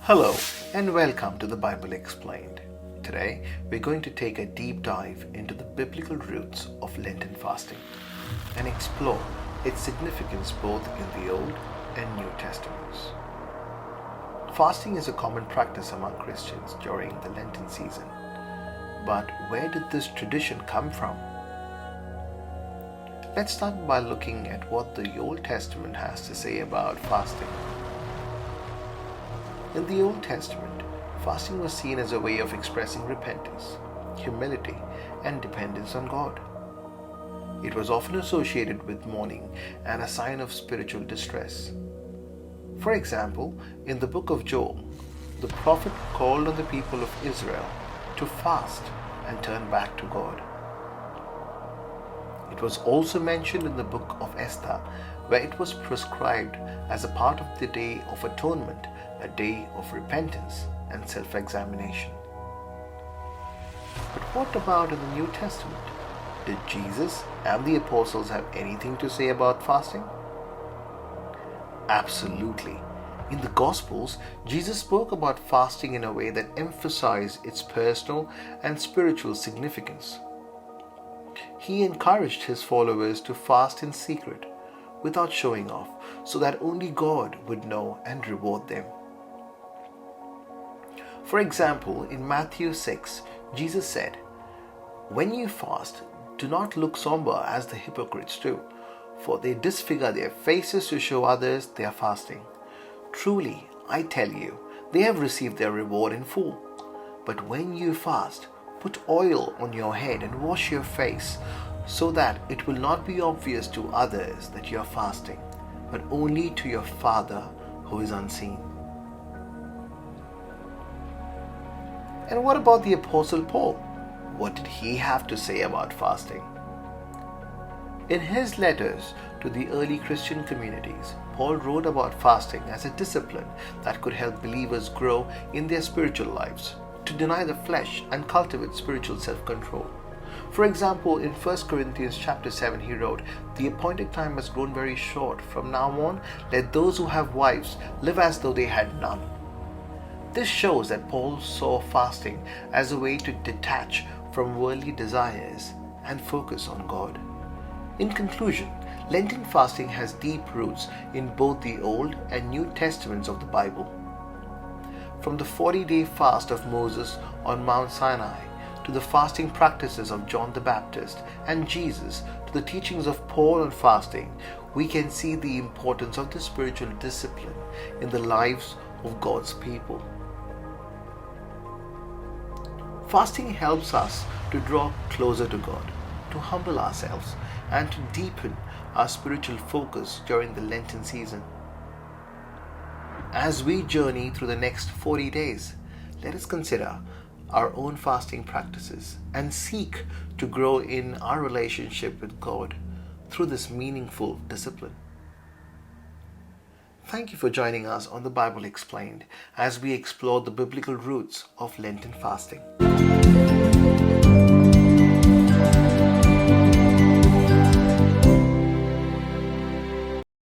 Hello and welcome to the Bible Explained. Today we're going to take a deep dive into the biblical roots of Lenten fasting and explore its significance both in the Old and New Testaments. Fasting is a common practice among Christians during the Lenten season. But where did this tradition come from? Let's start by looking at what the Old Testament has to say about fasting. In the Old Testament, fasting was seen as a way of expressing repentance, humility, and dependence on God. It was often associated with mourning and a sign of spiritual distress. For example, in the book of Joel, the prophet called on the people of Israel to fast and turn back to God. It was also mentioned in the book of Esther, where it was prescribed as a part of the Day of Atonement, a day of repentance and self-examination. But what about in the New Testament? Did Jesus and the apostles have anything to say about fasting? Absolutely. In the Gospels, Jesus spoke about fasting in a way that emphasized its personal and spiritual significance. He encouraged his followers to fast in secret, without showing off, so that only God would know and reward them. For example, in Matthew 6, Jesus said, "When you fast, do not look somber as the hypocrites do, for they disfigure their faces to show others they are fasting. Truly, I tell you, they have received their reward in full. But when you fast, put oil on your head and wash your face, so that it will not be obvious to others that you are fasting, but only to your Father who is unseen." And what about the Apostle Paul? What did he have to say about fasting? In his letters to the early Christian communities, Paul wrote about fasting as a discipline that could help believers grow in their spiritual lives, to deny the flesh and cultivate spiritual self-control. For example, in 1 Corinthians chapter 7, he wrote, "The appointed time has grown very short. From now on, let those who have wives live as though they had none." This shows that Paul saw fasting as a way to detach from worldly desires and focus on God. In conclusion, Lenten fasting has deep roots in both the Old and New Testaments of the Bible. From the 40-day fast of Moses on Mount Sinai, to the fasting practices of John the Baptist and Jesus, to the teachings of Paul on fasting, we can see the importance of this spiritual discipline in the lives of God's people. Fasting helps us to draw closer to God, to humble ourselves, and to deepen our spiritual focus during the Lenten season. As we journey through the next 40 days, let us consider our own fasting practices and seek to grow in our relationship with God through this meaningful discipline. Thank you for joining us on the Bible Explained as we explore the biblical roots of Lenten fasting.